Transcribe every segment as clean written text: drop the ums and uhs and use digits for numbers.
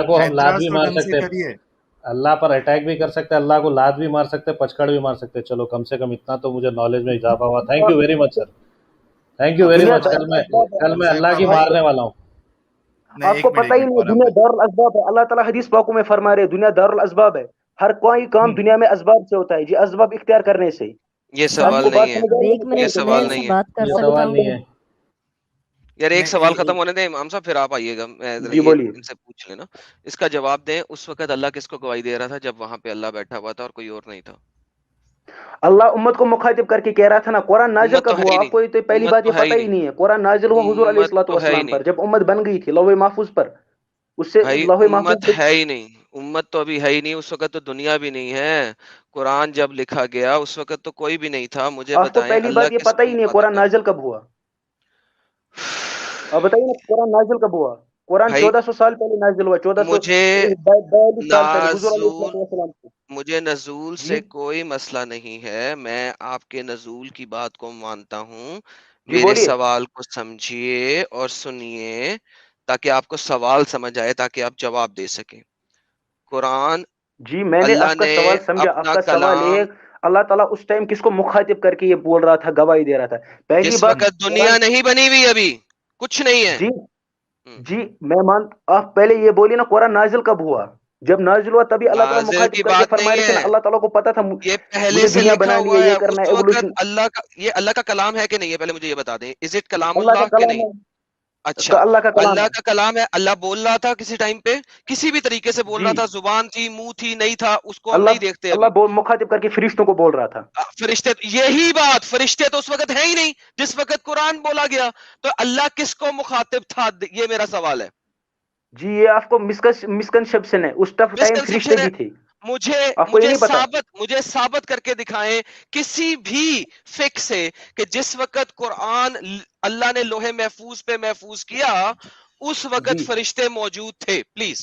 کو हम लात एतराज भी तो मार ढंग से सकते हैं, करिए। अल्लाह पर अटैक भी कर सकते हैं, अल्लाह को लात भी मार सकते हैं, पचकड़ भी मार सकते हैं। चलो कम से कम इतना तो मुझे नॉलेज में इजाफा हुआ। Thank you very much sir, thank you very अच्छा दुनिया मच। दारुल असबाब है। कल मैं अल्लाह हुजैफा की भाई, मारने वाला हूँ। नहीं आपको पता ही एक नहीं है, मिनट दुनिया भाई, दारुल असबाब है। अल्लाह ताला हदीस पाकों में फरमा रहे हैं, दुनिया दारुल असबाब है। हर कोई काम दुनिया में असबाब से होता है जी, असबाब इख्तियार करने से। ये सवाल आपको नहीं बात है, समझ आ अब रही है एक मैं क्या ये मिनट मैं सवाल कहना इनसे नहीं है। बात कर ये सकता सवाल हूँ? नहीं है। यार एक नहीं सवाल खत्म होने दें इमाम साहब, फिर आप आइएगा, मैं जरा जी ये बोलिए। इनसे पूछ लेना। इसका जवाब दें, उस वक्त अल्लाह किसको गवाही दे रहा था जब वहां पे अल्लाह बैठा हुआ था और कोई और नहीं था? अल्लाह उम्मत को मुखातिब करके कह रहा था ना, कुरान नाजिल उम्मत तो कब है ही हुआ? नहीं, आपको ये तो पहली उम्मत बात तो ये है ही पता ही नहीं, नहीं है। कुरान नाजिल हुआ हुजूर उम्मत तो है ही अलैहिस्सलाम नहीं पर, जब उम्मत बन गई थी लौह महफूज पर। उससे भाई, लौह उम्मत महफूज। है ही नहीं, उम्मत तो अभी है ही नहीं, उस वक्त तो दुनिया भी नहीं है। कुरान जब लिखा गया उस वक्त तो कोई भी नहीं था। मुझे आपको बताएं पहली अल्लाह बात ये पता किसको ही नहीं है मुखातिब कुरान कर नाजिल कब हुआ? अब बताइए ना, कुरान नाजिल कब हुआ? कुरान भाई? 1400 साल पहले नाजिल हुआ, मुझे 1442 साल पहले हुजूर नाज़ूल अलैहिस्सलाम को। मुझे नज़ूल जी से कोई मसला नहीं है, मैं आपके नज़ूल की बात को मानता हूँ। जी मेरे बोलिए। सवाल को समझिए और सुनिए, ताकि आपको सवाल समझ आए, ताकि आप जवाब दे सकें। कुरान, जी मैंने अल्लाह आपका ने सवाल समझा। अपना आपका सवाल ये है, कलाम, अल्लाह ताला उस टाइम किसको मुखातिब करके ये बोल रहा था, गवाही दे रहा था? पहली जिस बात वक़्त दुनिया कुरान। नहीं बनी हुई अभी, कुछ नहीं है। जी हुँ, जी मैं मान, आप पहले ये बोलिए ना, कुरान नाजिल कब हुआ? जब नाजिल हुआ तभी अल्लाह ताला नाज़िल मुखातिब की करके बात फरमा नहीं रहे थे ना। है, अल्लाह ताला को पता था ये पहले मुझे से दुनिया लिखा बनानी हुआ है, ये है। करना उस है, वक़्त एवोल्यूशन। ये अल्लाह का कलाम है कि नहीं है, पहले मुझे ये बता दें। इज़ इट अल्लाह का कलामुल्लाह कि कलाम नहीं? है, अच्छा, अल्लाह का कलाम अल्लाह है। का कलाम है। अल्लाह बोल रहा था किसी टाइम पे, किसी भी तरीके से बोल जी रहा था, जुबान थी, मुंह थी, नहीं था, उसको हम नहीं अल्लाह देखते अल्लाह अभी। बोल मुखातिब करके फरिश्तों को बोल रहा था। फरिश्ते, यही बात, फरिश्ते तो उस वक्त है ही नहीं जिस वक्त कुरान बोला गया। तो अल्लाह किसको मुखातिब था, ये मेरा सवाल है। जी ये आपको मिसकंसेप्शन है, उस टाइम फरिश्ते मिसकंसेप्शन है। भी थे। मुझे आपको ये नहीं पता? मुझे साबित करके दिखाएं किसी भी फिक से कि जिस वक्त कुरान अल्लाह ने लोहे महफूज पे महफूज किया, उस वक्त जी फरिश्ते मौजूद थे, प्लीज।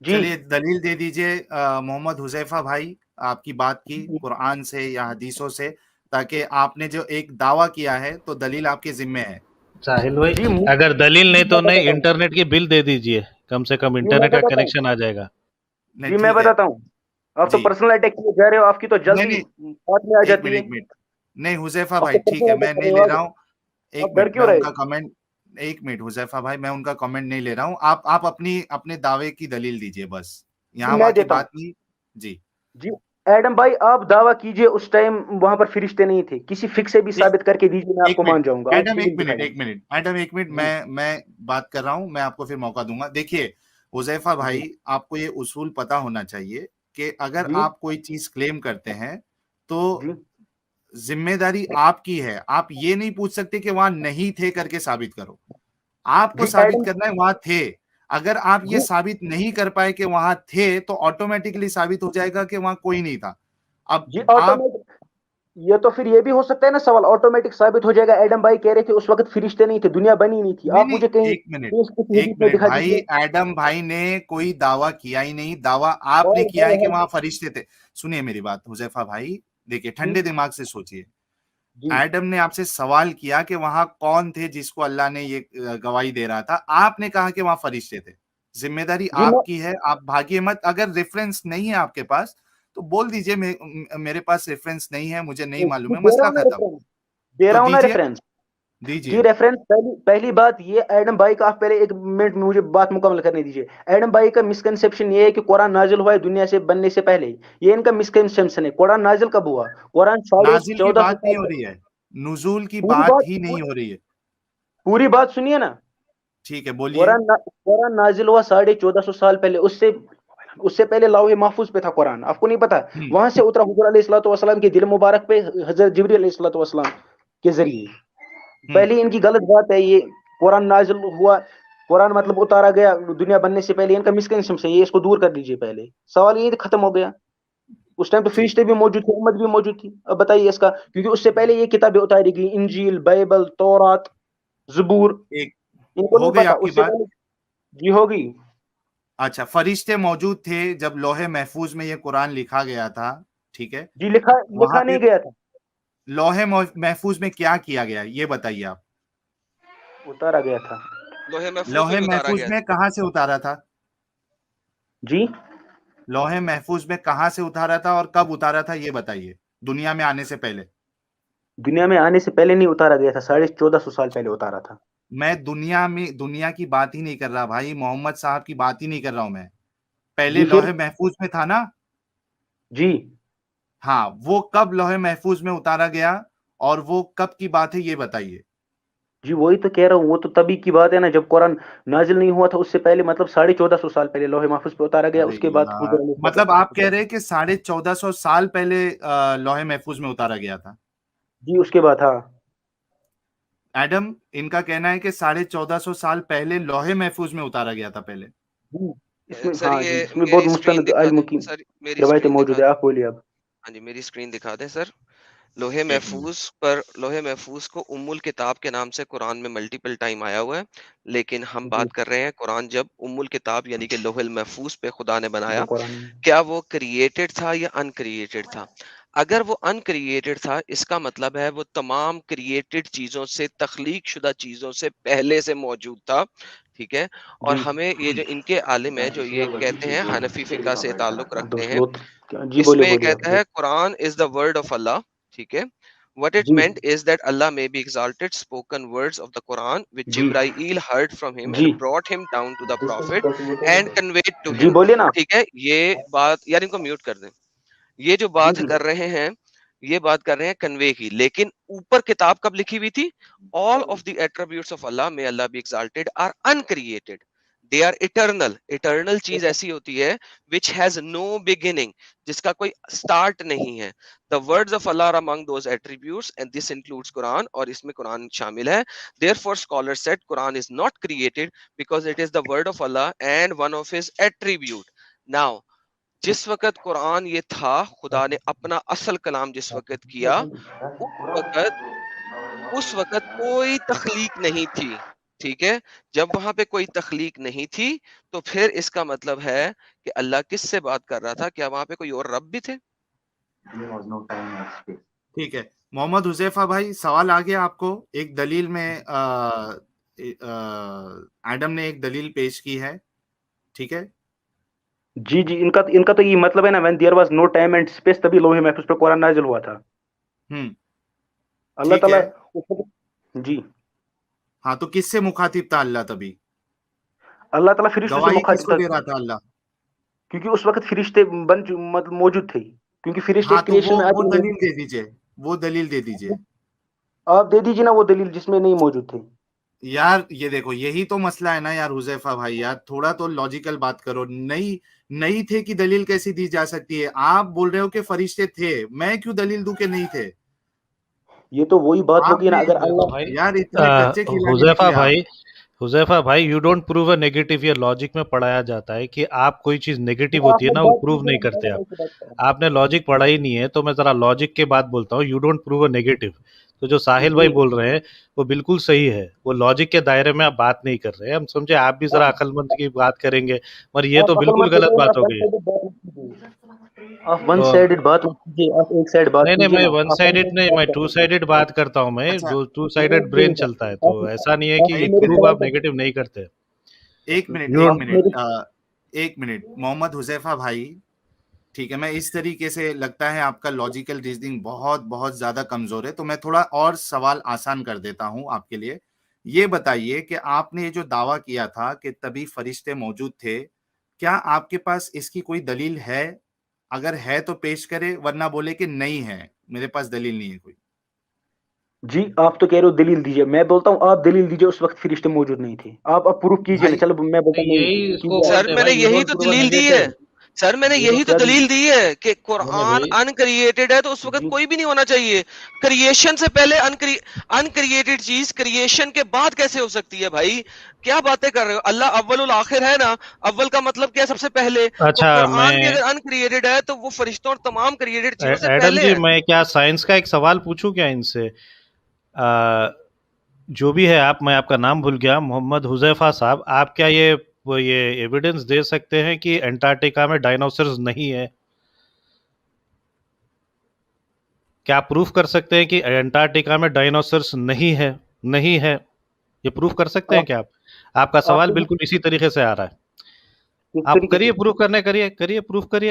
जी चलिए दलील दे दीजिए मोहम्मद हुजैफा भाई, आपकी बात की कुरान से या हदीसों से, ताकि आपने जो एक दावा किया है तो दलील आपके जिम्मे है। साहिल भाई, जी अगर दलील नहीं जी तो मैं नहीं, बताता हूँ। इंटरनेट की बिल दे दीजिए, कम से कम जी मैं इंटरनेट का बताता हूँ। कनेक्शन आ जाएगा। नहीं जी मैं ठीक है। बताता हूँ। आप तो जी, पर्सनल अटैक किए जा रहे हो, आपकी तो नहीं जल्दी नहीं, बात में आ जाती है। एक मिनट, नहीं हुजैफा आप भाई तो ठीक है, पर्सनल अटैक मैं कर नहीं रहे हो ले रहा अब। हूँ। एक आप डर मिनट, मैं क्यों रहे उनका हो? कमेंट, एक मिनट हुजैफा भाई, मैं उनका कमेंट नहीं ले रहा हूँ। आप अपनी अपने दावे की दलील दीजिए बस, जी यहाँ वहाँ मैं की देता हूँ। बात नहीं। जी, जी एडम भाई, आप दावा कीजिए उस टाइम वहां पर फरिश्ते नहीं थे, किसी फिक से भी एक साबित करके दीजिए, मैं एक आपको मान मिनट, जाऊंगा। आप एडम दलील दिखा दीजिए। एक मिनट, जी मैं बात कर रहा हूँ, मैं आपको फिर मौका दूंगा। देखिए हुजैफा जी भाई, आपको ये उसूल पता होना चाहिए कि अगर जी आप कोई चीज क्लेम करते हैं तो जी जिम्मेदारी आपकी है। आप ये नहीं पूछ सकते कि वहां नहीं थे करके साबित करो, आपको जी साबित एडम करना है वहां थे। अगर आप ये जी साबित नहीं कर पाए कि वहां थे, तो ऑटोमेटिकली साबित हो जाएगा कि वहां कोई नहीं था। अब जी आप, ऑटोमेटिक। ये तो फिर ये भी हो सकता है ना, सवाल ऑटोमेटिक साबित हो जाएगा। एडम भाई कह रहे थे उस वक्त फरिश्ते नहीं थे, दुनिया बनी नहीं थी। नहीं आप नहीं, मुझे कहीं एक मिनट, किसी हदीस में दिखा भाई, दीजिए। एडम भाई ने कोई दावा किया ही नहीं। दावा आपने और किया है है कि है वहां फरिश्ते थे। सुनिए मेरी बात हुजैफा भाई, देखिए जी ठंडे दिमाग से सोचिए। जी एडम ने आपसे सवाल किया कि वहां कौन थे जिसको अल्लाह ने ये गवाही दे रहा था, आपने कहा कि वहां फरिश्ते थे। जिम्मेदारी जी मैं आपकी है, आप भागिए मत। अगर रेफरेंस नहीं है आपके पास तो बोल दीजिए मेरे पास रेफरेंस नहीं है, मुझे नहीं मालूम है, दे रहा मसला हूँ ना खत्म। रेफरेंस, दे तो रहा हूँ ना दीजिए, रेफरेंस। जी दीजिए। रेफरेंस, पहली पहली बात ये, एडम भाई का, आप पहले एक मिनट में मुझे बात मुकम्मल करने दीजिए। एडम भाई का मिसकंसेप्शन ये है कि कुरान नाजिल हुआ है दुनिया से बनने से पहले ही। ये इनका मिसकंसेप्शन है। कुरान नाजिल कब हुआ? कुरान साढ़े नाजिल की 1400 बात नहीं साल हो पहले। रही है, नुजूल की पूरी बात बात ही नहीं हो रही है। पूरी बात सुनिए ना। ठीक है, बोलिए। कुरान नाजिल हुआ 1450 साल पहले। उससे उससे पहले लौह महफूज पे था कुरान, आपको नहीं पता? हम्म वहां से उतरा हुजूर अलैहिस्सलाम के दिल मुबारक पे, हजरत जिब्रील अलैहिस्सलाम के जरिए। हम्म पहली इनकी गलत बात है ये। कुरान नाजिल हुआ, कुरान मतलब उतारा गया दुनिया बनने से पहले, इनका मिसकंसेप्शन है ये, इसको दूर कर दीजिए पहले। सवाल ये खत्म हो गया। उस टाइम तो ठीक फरिश्ते भी मौजूद थे, उम्मत भी मौजूद थी। अब बताइए इसका, क्योंकि उससे पहले ये किताबें उतारी गई, इंजील, बाइबल, तौरात, जबूर। एक, इनको हो नहीं गई पता आपकी उससे बात। पहले। जी होगी। अच्छा, फरिश्ते मौजूद थे जब लोहे महफूज में ये कुरान लिखा गया था, ठीक है। जी लिखा वहां लिखा पे नहीं गया था, लोहे महफूज में क्या किया गया, ये बताइए आप। उतारा गया था। लोहे महफूज में लोहे भी उतारा महफूज गया में था। कहां से उतारा था? جی लौहे महफूज में कहाँ से उतारा था और कब उतारा था ये बताइए, दुनिया में आने से पहले। दुनिया में आने से पहले नहीं उतारा गया था, 1450 साल पहले उतारा था। मैं दुनिया की बात ही नहीं कर रहा भाई, मोहम्मद साहब की बात ही नहीं कर रहा हूं मैं। पहले जी फिर? लौहे महफूज में था ना? जी हाँ, वो कब लौहे महफूज में उतारा गया और वो कब की बात है ये बताइए। जी वही तो कह रहा हूँ, वो तो तभी की बात है ना जब कुरान नाजिल नहीं हुआ था, उससे पहले मतलब 1450 साल पहले लोहे महफूज पे उतारा गया, अरे उसके बाद यार, हुजूर मतलब आप कह रहे हैं कि 1450 साल पहले लौहे महफूज में उतारा गया था। जी उसके बाद हाँ। एडम, इनका कहना है कि 1450 साल पहले लौहे महफूज में उतारा गया था पहले। जी इसमें सर हाँ ये जी, इसमें बहुत मेरी स्क्रीन मुस्तंद दिखा इल्म दें, की सर मेरी रवायतें स्क्रीन मौजूद दिखा है। दें। आप बोलिए अब। हाँ जी, मेरी स्क्रीन दिखा दें सर। लोहे एक महफूज को उम्मुल किताब के नाम से कुरान में मल्टीपल टाइम आया हुआ है, लेकिन हम जी बात कर रहे हैं कुरान जब उम्मुल किताब यानी कि लोहे महफूज पे खुदा ने जो बनाया, कुरान में क्या वो क्रिएटेड था या अनक्रिएटेड था? अगर वो अनक्रिएटेड था, इसका मतलब है वो तमाम क्रिएटेड चीजों से, तख्लीक शुदा चीजों से पहले से मौजूद था, ठीक है। और जी हमें ये जो इनके आलिम है जो ये कहते हैं हनफी फिका से ताल्लुक रखते हैं, दोस्त जी बोलिए इसमें ये बोलिए आप। कहता है Quran is the word of Allah, ठीक है। What it ji meant is that Allah may be exalted spoken words of the Quran which ji Jibrail heard from him ji and brought him down to the prophet and conveyed to ji him, बोलिए ना। ठीक है। ये बात यार इनको mute कर दें। ये जो जी बात जी कर रहे हैं, ये बात कर रहे हैं कन्वे की, लेकिन ऊपर किताब कब लिखी हुई थी? All of the attributes of Allah may Allah be exalted are uncreated, they are eternal. Eternal चीज ऐसी होती है विच हैज नो बिगिनिंग, जिसका कोई स्टार्ट नहीं है। The words of Allah are among those attributes and this includes Quran, और इसमें कुरान शामिल है। Therefore scholar said Quran is not created because it is the word of Allah and one of his attribute. Now जिस वक्त कुरान ये था, खुदा ने अपना असल कलाम जिस वक्त किया, उस वक्त उस वक्त कोई तख्लीक नहीं थी, ठीक है। जब वहां पे कोई तख्लीक नहीं थी, तो फिर इसका मतलब है कि अल्लाह किससे बात कर रहा था? क्या वहां पे कोई और रब भी थे? ठीक है, मोहम्मद हुजैफा भाई, सवाल आ गया आपको। एक दलील में एडम ने एक दलील पेश की है, ठीक है। जी जी इनका तो ये मतलब है ना, when there was no time and space, तभी लोहे महफूज पे कुरान नाजिल हुआ था। अल्लाह ठीक ताला है। उस वक्त जी हाँ, तो किससे मुखातिब था अल्लाह तभी? अल्लाह ताला फरिश्तों से गवाही मुखातिब किसको था, दे रहा था अल्लाह? क्योंकि उस वक्त फरिश्ते मतलब मौजूद थे, क्योंकि फरिश्ते हाँ, तो क्रिएशन में वो आते दलील हैं। दे दीजिए, वो दलील दे दीजिए। आप दे दीजिए ना वो दलील जिसमें नहीं मौजूद थे। यार ये देखो, यही तो मसला है ना यार हुजैफा भाई, यार थोड़ा तो लॉजिकल बात करो। नहीं नहीं थे कि दलील कैसी दी जा सकती है? आप बोल रहे हो कि फरिश्ते थे, मैं क्यों दलील दूं कि नहीं थे? ये तो वही बात होगी ना, आपने अगर हुजैफा अल्लाह भाई, यार इतने कच्चे खिलाड़ी हुजैफा निकले आप। भाई, हुजैफा भाई, you don't prove a negative. ये लॉजिक में पढ़ाया जाता है कि आप कोई चीज नेगेटिव तो आप होती है लोग ना, वो बात प्रूव कीजिए नहीं ना, करते मैं आप। ऐसे बात कर रहा आपने लॉजिक पढ़ा ही नहीं है, तो मैं जरा लॉजिक के बात बोलता हूँ। You don't prove a negative. तो जो हूं। साहिल भाई जी बोल रहे हैं वो बिल्कुल सही है, वो लॉजिक के दायरे में आप बात नहीं कर रहे हैं। हम समझे आप भी जरा अक्लमंद की बात करेंगे, मगर ये तो आप बिल्कुल अक्लमंद गलत बताइए ना, बात हो वन गई है। साइडेड बात मत कीजिए। आप वन तो साइडेड बात मत कीजिए, आप एक साइड बात नहीं नहीं, कीजिए मैं ना, वन आप वन साइडेड साइडेड नहीं, बात मैं कर टू रहे हैं। साइडेड बात करता हूँ। मैं अच्छा, दो टू नहीं साइडेड नहीं ब्रेन नहीं, चलता है, तो आप ऐसा नहीं है आप कि एक मेरे प्रूव सवाल आप का नेगेटिव नहीं करते। एक मिनट यू एक आप मिनट मेरे एक मिनट मोहम्मद हुजैफा भाई, ठीक है। मैं इस तरीके से लगता है आपका लॉजिकल रीजनिंग बहुत बहुत ज्यादा कमजोर है, तो मैं थोड़ा और सवाल आसान कर देता हूं आपके लिए। ये बताइए कि आपने ये जो दावा किया था कि तभी फरिश्ते मौजूद थे, क्या आपके पास इसकी कोई दलील है? अगर है तो पेश करे, वरना बोले कि नहीं है, मेरे पास दलील नहीं है कोई। जी आप तो कह रहे हो दलील दीजिए, मैं बोलता हूँ आप दलील दीजिए, उस वक्त फरिश्ते मौजूद नहीं थे। आप प्रूफ कीजिए ना, भाई चलो मैं बोलता हूँ नहीं यही इसको कीजिए आप। सर बोलते हैं मैंने भाई, यू यही डोंट तो प्रूव अ दलील दी है। नेगेटिव। सर मैंने यू यही डोंट तो क्या दी? दलील दी है कि नहीं नहीं कुरान भाई, अनक्रिएटेड है, तो उस वक्त जी कोई भी नहीं होना चाहिए। क्रिएशन से पहले अनक्रिएटेड चीज क्रिएशन के बाद कैसे हो सकती है भाई? क्या बातें कर रहे हो? अल्लाह अव्वलुल आखिर है ना। अव्वल का मतलब क्या है? सबसे पहले। तो अच्छा कुरान भी मैं अगर अनक्रिएटेड है, तो वो फरिश्तों और तमाम क्रिएटेड चीजों से एडम पहले जी, है। मैं क्या साइंस का एक सवाल पूछूं क्या इनसे? जो भी है आप, मैं आपका नाम भूल गया, मोहम्मद हुजैफा साहब, आप क्या ये एविडेंस दे सकते हैं कि अंटार्कटिका में डायनासोर्स नहीं है? क्या आप प्रूफ कर सकते हैं कि अंटार्कटिका में डायनासोर्स नहीं है? नहीं है, ये प्रूफ कर सकते हैं आप क्या आप? आपका सवाल आपको बिल्कुल इसी तरीके से आ रहा है। किस आप तरीके करिए से? प्रूफ करने, करिए प्रूफ करिए।